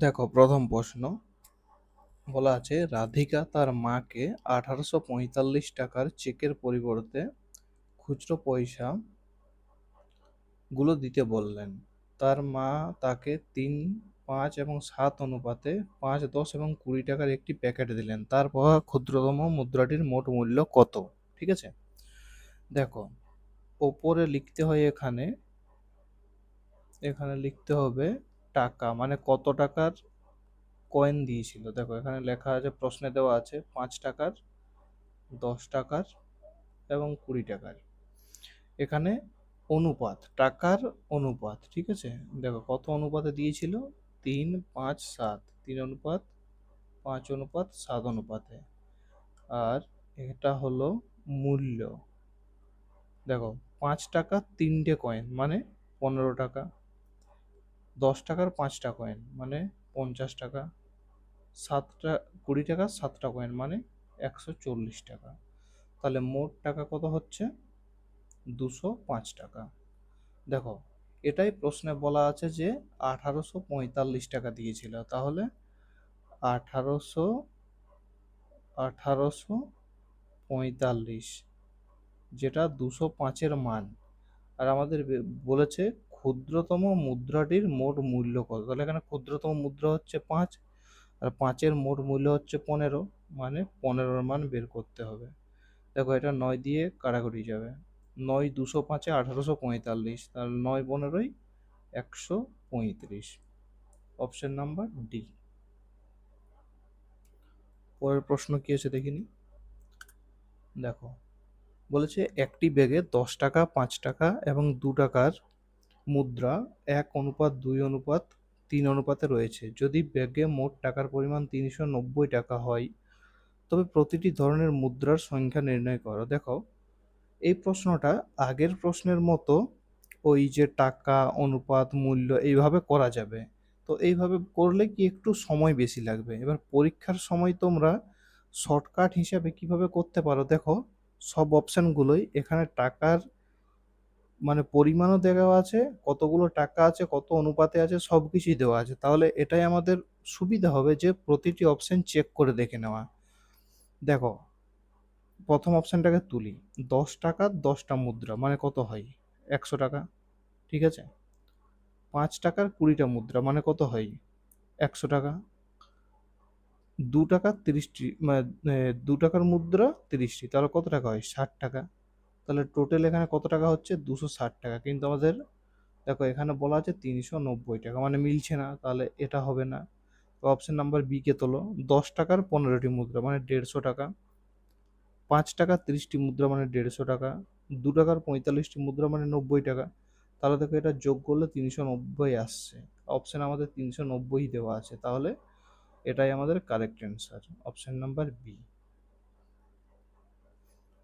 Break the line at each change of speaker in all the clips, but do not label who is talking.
দেখো, প্রথম প্রশ্ন বলা আছে রাধিকা তার মাকে 1845 টাকার চেকের পরিবর্তে খুচরো পয়সা গুলো দিতে বললেন। তার মা তাকে 3, 5 এবং 7 অনুপাতে 5, 10 এবং 20 টাকার একটি প্যাকেট দিলেন। তার পাওয়া ক্ষুদ্রতম মুদ্রাটির মোট মূল্য কত? ঠিক আছে, দেখো ওপরে লিখতে হয়, এখানে এখানে লিখতে হবে টাকা, মানে কত টাকার কয়েন দিয়েছিল। দেখো এখানে লেখা আছে, প্রশ্নে দেওয়া আছে 5 টাকার, 10 টাকার এবং 20 টাকার। এখানে অনুপাত, টাকার অনুপাত, ঠিক আছে। দেখো কত অনুপাতে দিয়েছিল, 3, 5, 7, 3:5:7 আর এটা হলো মূল্য। দেখো 5 টাকা 3টে কয়েন মানে 15 টাকা, 10 টাকার 5টা কয়েন মানে 50 টাকা, 20 টাকার 7টা কয়েন মানে 140 টাকা। তাহলে মোট টাকা কত হচ্ছে? 205 টাকা। দেখো এটাই প্রশ্নে বলা আছে যে 1845 টাকা দিয়েছিল, তাহলে আঠারোশো 1845, যেটা 205-এর মান। আর আমাদের বলেছে ক্ষুদ্রতম মুদ্রাটির মোট মূল্য কত, তাহলে এখানে ক্ষুদ্রতম মুদ্রা হচ্ছে 5, আর 5-এর মোট মূল্য হচ্ছে 15, মানে 15-এর মান বের করতে হবে। দেখো এটা 9 দিয়ে কাটাকুটি যাবে, 9 205-এ 1845, তাহলে 9 15-ই 135। Option number D. পরের প্রশ্ন কি আছে দেখিনি। দেখো বলেছে একটি ব্যাগে 10 টাকা, 5 টাকা এবং 2 টাকার মুদ্রা 1:2:3 অনুপাতে রয়েছে। যদি ব্যাগে মোট টাকার পরিমাণ 390 টাকা হয়, তবে প্রতিটি ধরনের মুদ্রার সংখ্যা নির্ণয় করো। দেখো এই প্রশ্নটা আগের প্রশ্নের মতো ওই যে টাকা, অনুপাত, মূল্য এইভাবে করা যাবে। তো এইভাবে করলে কি একটু সময় বেশি লাগবে। এবার পরীক্ষার সময় তোমরা শর্টকাট হিসাবে কিভাবে করতে পারো, দেখো সব অপশানগুলোই এখানে টাকার মানে পরিমাণও দেওয়া আছে, কতগুলো টাকা আছে, কত অনুপাতে আছে, সব কিছুই দেওয়া আছে। তাহলে এটাই আমাদের সুবিধা হবে যে প্রতিটি অপশান চেক করে দেখে নেওয়া। দেখো প্রথম অপশানটাকে তুলি, 10 টাকার 10টা মুদ্রা মানে কত হয়? 100 টাকা, ঠিক আছে। 5 টাকার 20টা মুদ্রা মানে কত হয়? 100 টাকা। 2 টাকার 30টি মানে 2 টাকার মুদ্রা 30টি, তাহলে কত টাকা হয়? 60 টাকা। তাহলে টোটাল এখানে কত টাকা হচ্ছে? 260 টাকা। কিন্তু আমাদের দেখো এখানে বলা আছে 390 টাকা, মানে মিলছে না, তাহলে এটা হবে না। তো অপশন নাম্বার বি কে তোলো, 10 টাকার 15টি মুদ্রা মানে 150 টাকা, 5 টাকার 30টি মুদ্রা মানে 150 টাকা, 2 টাকার 45টি মুদ্রা মানে 90 টাকা। তাহলে দেখো এটা যোগ করলে 390 আসছে। অপশন আমাদের 390 দেওয়া আছে, তাহলে এটাই আমাদের correct answer, option number B.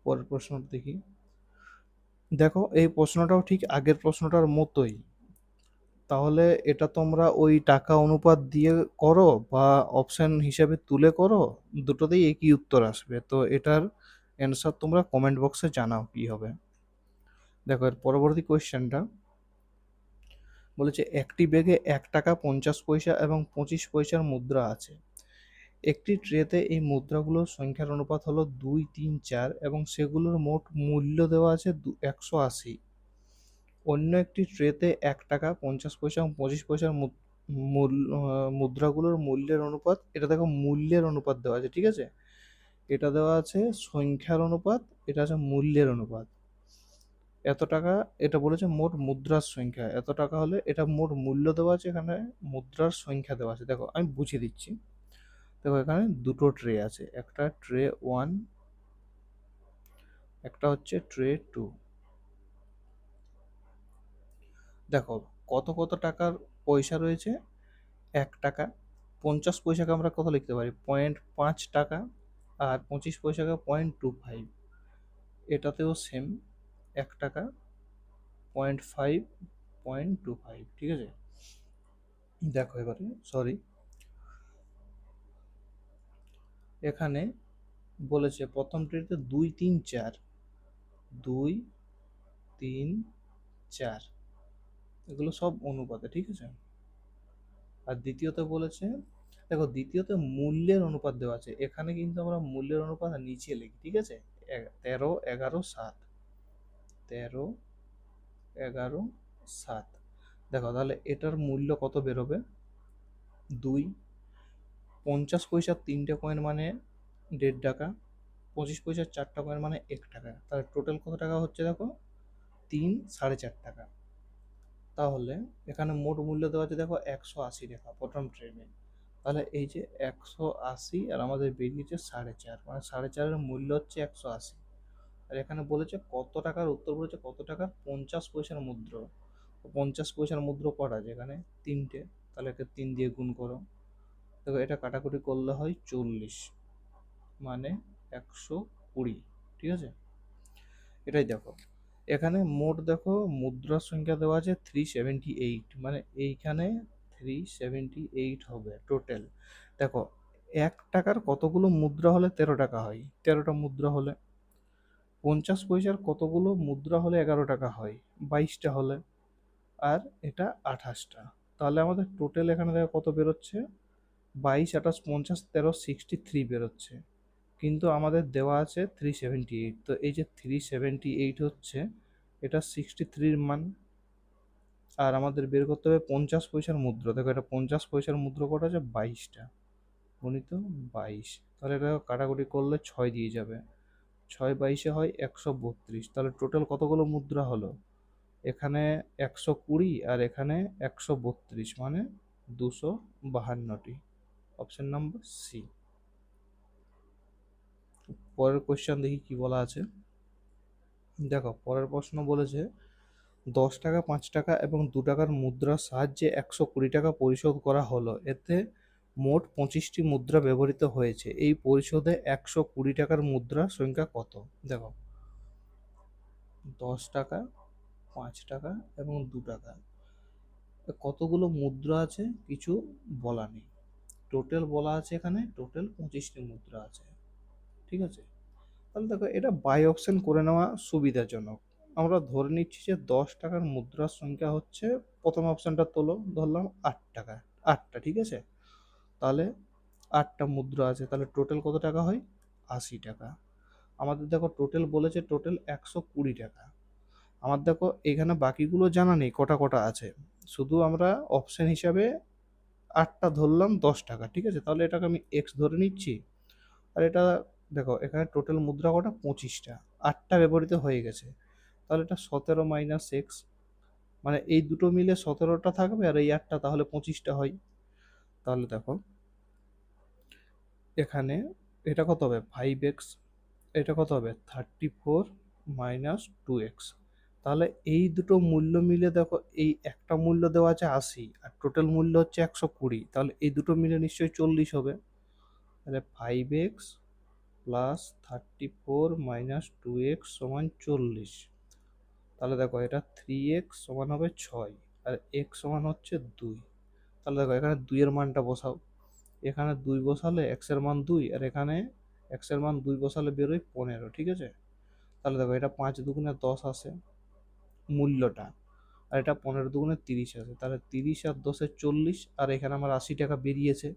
পরের প্রশ্ন দেখি। দেখো এই প্রশ্নটাও ঠিক আগের প্রশ্নটার মতোই, তাহলে এটা তোমরা ওই টাকা অনুপাত দিয়ে করো বা অপশন হিসাবে তুলে করো, দুটোতেই একই উত্তর আসবে। তো এটার অ্যান্সার তোমরা কমেন্ট বক্সে জানাও কি হবে। দেখো এর পরবর্তী কোয়েশ্চেনটা বলেছে একটি ব্যাগে 1 টাকা 50 পয়সা এবং 25 পয়সার মুদ্রা আছে। একটি ট্রেতে এই মুদ্রাগুলোর সংখ্যার অনুপাত হলো 2, 3, 4 এবং সেগুলোর মোট মূল্য দেওয়া আছে 180। অন্য একটি ট্রেতে 1 টাকা 50 পয়সা এবং 25 পয়সার মুদ্রাগুলোর মূল্যের অনুপাত, এটা দেখো মূল্যের অনুপাত দেওয়া আছে, ঠিক আছে। এটা দেওয়া আছে সংখ্যার অনুপাত, এটা আছে মূল্যের অনুপাত। এত টাকা, এটা বলেছে মোট মুদ্রার সংখ্যা এত টাকা হলে এটা মোট মূল্য দেওয়া আছে, এখানে মুদ্রার সংখ্যা দেওয়া আছে। দেখো আমি বুঝিয়ে দিচ্ছি। দেখো এখানে দুটো ট্রে আছে, একটা ট্রে 1, একটা হচ্ছে ট্রে 2। দেখো কত কত টাকার পয়সা রয়েছে? 1 টাকা। 50 পয়সাকে আমরা কত লিখতে পারি? 0.5 টাকা। আর 25 পয়সাকে 0.25। এটাতেও সেম, 1 টাকা 0.5, 0.25, ঠিক আছে। দেখো এবারে সরি, এখানে বলেছে প্রথম ট্রেতে 2, 3, 4, 2, 3, 4, এগুলো সব অনুপাতে, ঠিক আছে। আর দ্বিতীয়তে বলেছে, দেখো দ্বিতীয়তে মূল্যের অনুপাত দেওয়া আছে, এখানে কিন্তু আমরা মূল্যের অনুপাত নিচে লিখি, ঠিক আছে? 13, 11, 7, 13, 11, 7। দেখো তাহলে এটার মূল্য কত বেরোবে? 2। 50 পয়সার 3টে কয়েন মানে 1.5 টাকা, 25 পয়সার 4টা কয়েন মানে 1 টাকা। তাহলে টোটাল কত টাকা হচ্ছে দেখো? 3, 4.5 টাকা। তাহলে এখানে মোট মূল্য দেওয়া আছে দেখো 180 টাকা প্রথম ট্রেনে। তাহলে এই যে 180 আর আমাদের বেরিয়েছে 4.5, মানে 4.5-এর মূল্য হচ্ছে 180। আর এখানে বলেছে কত টাকার, উত্তর বলেছে কত টাকার? 50 পয়সার মুদ্রা। 50 পয়সার মুদ্রা কটা আছে এখানে? 3টে। তাহলে এটা 3 দিয়ে গুণ করো। দেখো এটা কাটাকুটি করলে হয় 40, মানে 120, ঠিক আছে? এটাই দেখো এখানে মোট দেখো মুদ্রার সংখ্যা দেওয়া আছে 378, মানে এইখানে 378 হবে টোটাল। দেখো 1 টাকার কতগুলো মুদ্রা হলে 13 টাকা হয়? 13টা মুদ্রা হলে। 50 পয়সার কতগুলো মুদ্রা হলে 11 টাকা হয়? 22টা হলে। আর এটা 28টা। তাহলে আমাদের টোটাল এখানে দেখো কত বেরোচ্ছে? 22, 28, 50, 13, 63 বেরোচ্ছে। কিন্তু আমাদের দেওয়া আছে 378, তো এই যে 378 হচ্ছে এটা 63-র মান। আর আমাদের বের করতে হবে 50 পয়সার মুদ্রা। দেখো এটা 50 পয়সার মুদ্রা কটা আছে? 22টা, গণিত 22। তাহলে এটা কাটাকুটি করলে 6 দিয়ে যাবে। 6, 22-এ হয় 132। তাহলে টোটাল কতগুলো মুদ্রা হলো? এখানে 120 আর এখানে 132, মানে 252টি। Option number C. পরের কোশ্চেন দেখি কি বলা আছে। দেখো পরের প্রশ্ন বলেছে 10 টাকা, 5 টাকা এবং 2 টাকার মুদ্রার সাহায্যে 120 টাকা পরিশোধ করা হলো। এতে মোট 25টি মুদ্রা ব্যবহৃত হয়েছে। এই পরিশোধে 120 টাকার মুদ্রার সংখ্যা কত? দেখো 10 টাকা, 5 টাকা এবং 2 টাকা, কতগুলো মুদ্রা আছে কিছু বলা নেই। টোটাল বলা আছে এখানে টোটাল 25টি মুদ্রা আছে, ঠিক আছে? তাহলে দেখো এটা বাই অপশন করে নেওয়া সুবিধাজনক। আমরা ধরে নিচ্ছি যে 10 টাকার মুদ্রার সংখ্যা হচ্ছে, প্রথম অপশনটা তোলো, ধরলাম 8 টাকা, 8টা, ঠিক আছে? তাহলে 8টা মুদ্রা আছে, তাহলে টোটাল কত টাকা হয়? 80 টাকা। আমাদের দেখো টোটাল বলেছে টোটাল 120 টাকা। আমার দেখো এখানে বাকিগুলো জানা নেই কটা কটা আছে, শুধু আমরা অপশন হিসাবে 8টা ধরলাম 10 টাকা, ঠিক আছে? তাহলে এটাকে আমি এক্স ধরে নিচ্ছি। আর এটা দেখো এখানে টোটাল মুদ্রা কটা? 25টা, 8টা ব্যবহৃত হয়ে গেছে। তাহলে এটা 17 মাইনাস এক্স, মানে এই দুটো মিলে 17টা থাকবে আর এই 8টা, তাহলে 25টা হয়। তাহলে দেখো এখানে এটা কত হবে? 5x, এটা কত হবে? 34 মাইনাস 2x। তাহলে এই দুটো মূল্য মিলে দেখো এই একটা মূল্য দেওয়া আছে 80 আর টোটাল মূল্য হচ্ছে 120, তাহলে এই দুটো মিলে নিশ্চয়ই 40 হবে। তাহলে 5x প্লাস 34 মাইনাস 2x সমান 40। তাহলে দেখো এটা 3x সমান হবে 6 আর x সমান হচ্ছে 2। তাহলে দেখো এখানে 2 এর মানটা বসাও। এখানে 2 বসালে x এর মান 2 আর এখানে x এর মান 2 বসালে বেরোয় 15, ঠিক আছে? তাহলে দেখো এটা 5 দুগুণে 10 আসে মূল্যটা, আর এটা 15 দুগুণে 30 আসে। তাহলে 30 আর 10-এ 40, আর এখানে আমার 80 টাকা বেরিয়েছে।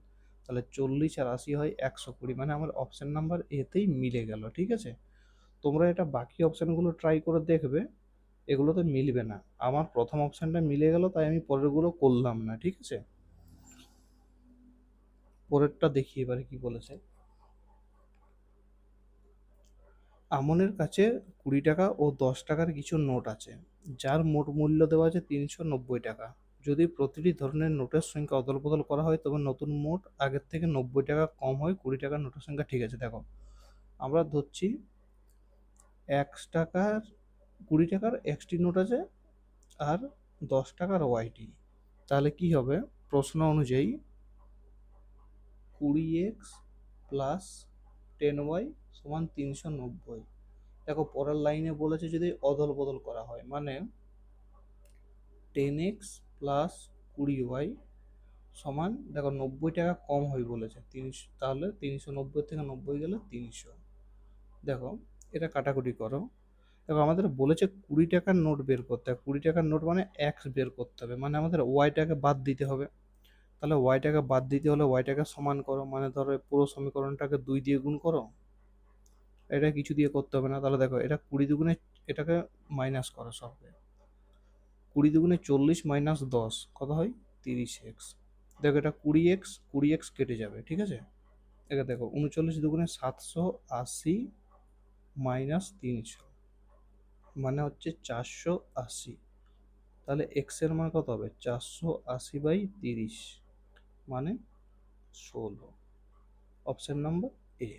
তাহলে 40 আর 80 হয় 120, মানে আমার অপশন নাম্বার এতেই মিলে গেল, ঠিক আছে? তোমরা এটা বাকি অপশানগুলো ট্রাই করে দেখবে, এগুলোতে মিলবে না। আমার প্রথম অপশানটা মিলে গেল তাই আমি পরেরগুলো করলাম না, ঠিক আছে? পরেরটা দেখি এবারে কি বলেছে। আমনের কাছে 20 টাকা ও 10 টাকার কিছু নোট আছে, যার মোট মূল্য দেওয়া আছে 390 টাকা। যদি প্রতিটি ধরনের নোটের সংখ্যা অদল বদল করা হয় তবে নতুন মোট আগের থেকে 90 টাকা কম হয় 20 টাকার নোটের সংখ্যা, ঠিক আছে? দেখো আমরা ধরছি 1 টাকার 20 টাকার এক্সটি নোট আছে আর 10 টাকার ওয়াইটি। তাহলে কি হবে? প্রশ্ন অনুযায়ী 20x প্লাস 10y সমান 390। দেখো পরের লাইনে বলেছে যদি অদল বদল করা হয়, মানে 10x প্লাস 20y সমান, দেখো 90 টাকা কম হয় বলেছে 300, তাহলে 390 থেকে 90 গেলে 300। দেখো এটা কাটাকুটি করো। দেখো আমাদের বলেছে 20 টাকার নোট বের করতে হবে, 20 টাকার নোট মানে এক্স বের করতে হবে, মানে আমাদের ওয়াইটাকে বাদ দিতে হবে। তাহলে ওয়াইটাকে বাদ দিতে হলে ওয়াইটাকে সমান করো, মানে ধরো পুরো সমীকরণটাকে 2 দিয়ে গুণ করো। এটা কিছু দিয়ে করতে হবে না। তাহলে দেখো এটা 20 দুগুণে, এটাকে মাইনাস করো সবকে। 20 দুগুণে 40 মাইনাস 10 কত হয়? 30x। দেখো এটা 20x, 20x কেটে যাবে, ঠিক আছে। একে দেখো 39 দুগুণে 780 মাইনাস 300 মানে হচ্ছে 480। তাহলে এক্স এর মান কত হবে? 480/30 মানে 16। Option number A.